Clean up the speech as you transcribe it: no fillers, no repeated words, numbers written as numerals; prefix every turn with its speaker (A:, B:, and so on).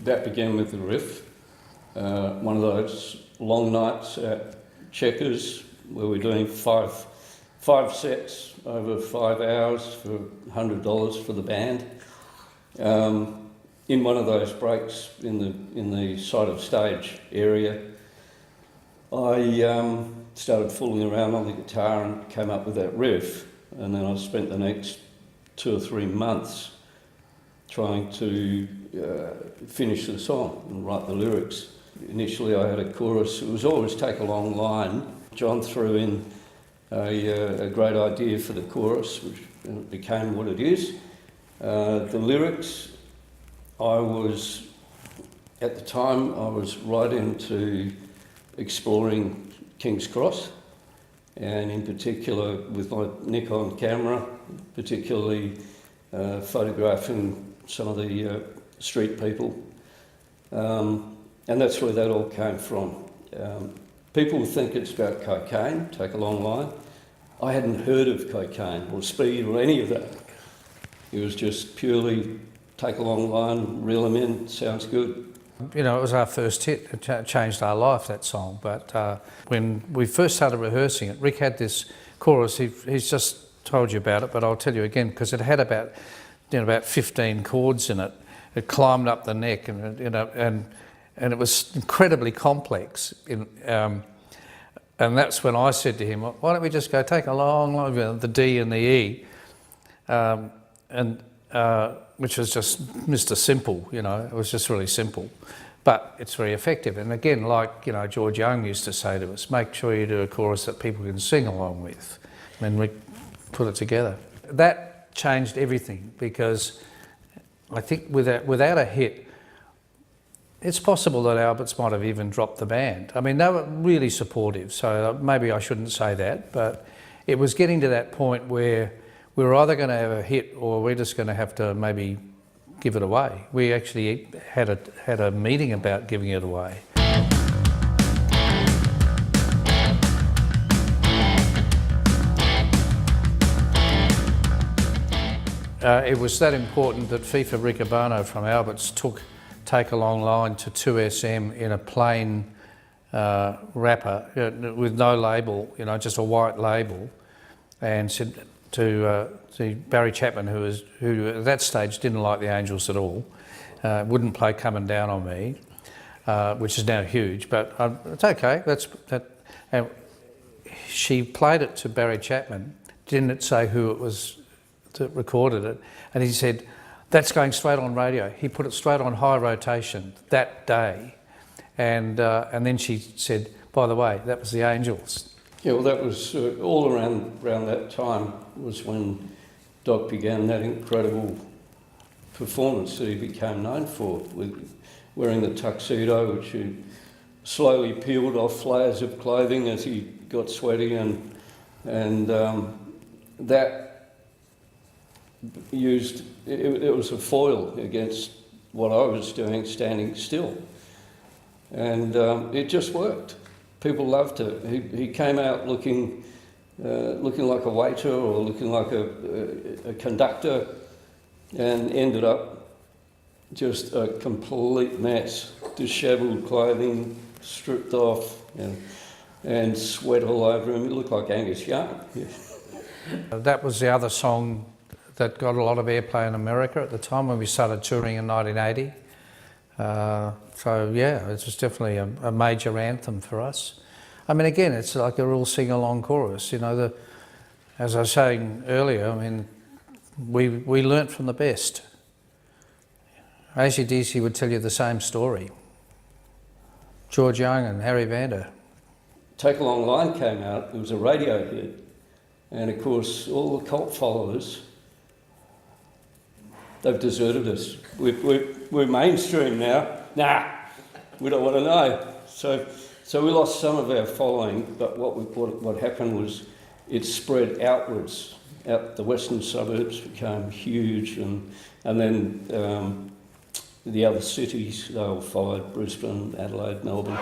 A: That began with the riff, one of those long nights at Checkers where we're doing five sets over 5 hours for $100 for the band. In one of those breaks in the side of stage area, I started fooling around on the guitar and came up with that riff, and then I spent the next 2 or 3 months trying to finish the song and write the lyrics. Initially I had a chorus. It was always Take a Long Line. John threw in a great idea for the chorus, which became what it is. The lyrics, at the time I was right into exploring King's Cross, and in particular with my Nikon camera, particularly photographing some of the street people. And that's where that all came from. People think it's about cocaine, Take a Long Line. I hadn't heard of cocaine or speed or any of that. It was just purely take a long line, reel them in, sounds good.
B: You know, it was our first hit. It changed our life, that song. But when we first started rehearsing it, Rick had this chorus. He's just told you about it, but I'll tell you again, because it had about 15 chords in it. It climbed up the neck, and it was incredibly complex. And that's when I said to him, "Why don't we just go take a long, the D and the E," which was just Mr. Simple. You know, it was just really simple, but it's very effective. And again, like George Young used to say to us, make sure you do a chorus that people can sing along with. And we put it together. That changed everything, because I think without a hit, it's possible that Alberts might have even dropped the band. I mean, they were really supportive, so maybe I shouldn't say that, but it was getting to that point where we were either going to have a hit or we're just going to have to maybe give it away. We actually had a meeting about giving it away. It was that important that FIFA Riccobano from Alberts took Take a Long Line to 2SM in a plain wrapper with no label, just a white label, and said to Barry Chapman, who at that stage didn't like the Angels at all, wouldn't play Coming Down on Me, which is now huge, but it's okay. And she played it to Barry Chapman, didn't say who it was that recorded it, and he said, "That's going straight on radio." He put it straight on high rotation that day, and then she said, "By the way, that was the Angels."
A: Yeah, well, that was all around that time was when Doc began that incredible performance that he became known for, with wearing the tuxedo, which he slowly peeled off layers of clothing as he got sweaty, and that it was a foil against what I was doing, standing still, and it just worked. People loved it. He came out looking like a waiter or looking like a conductor, and ended up just a complete mess, dishevelled clothing, stripped off, and sweat all over him. It looked like Angus Young.
B: That was the other song that got a lot of airplay in America at the time when we started touring in 1980. So yeah, it was definitely a major anthem for us. I mean, again, it's like a real sing-along chorus. As I was saying earlier, I mean, we learnt from the best. AC/DC would tell you the same story. George Young and Harry Vanda.
A: Take a Long Line came out. It was a radio hit, and of course, all the cult followers, they've deserted us. We're mainstream now. Nah, we don't want to know. So we lost some of our following, but what happened was it spread outwards. Out the western suburbs became huge, and then the other cities, they all followed: Brisbane, Adelaide, Melbourne.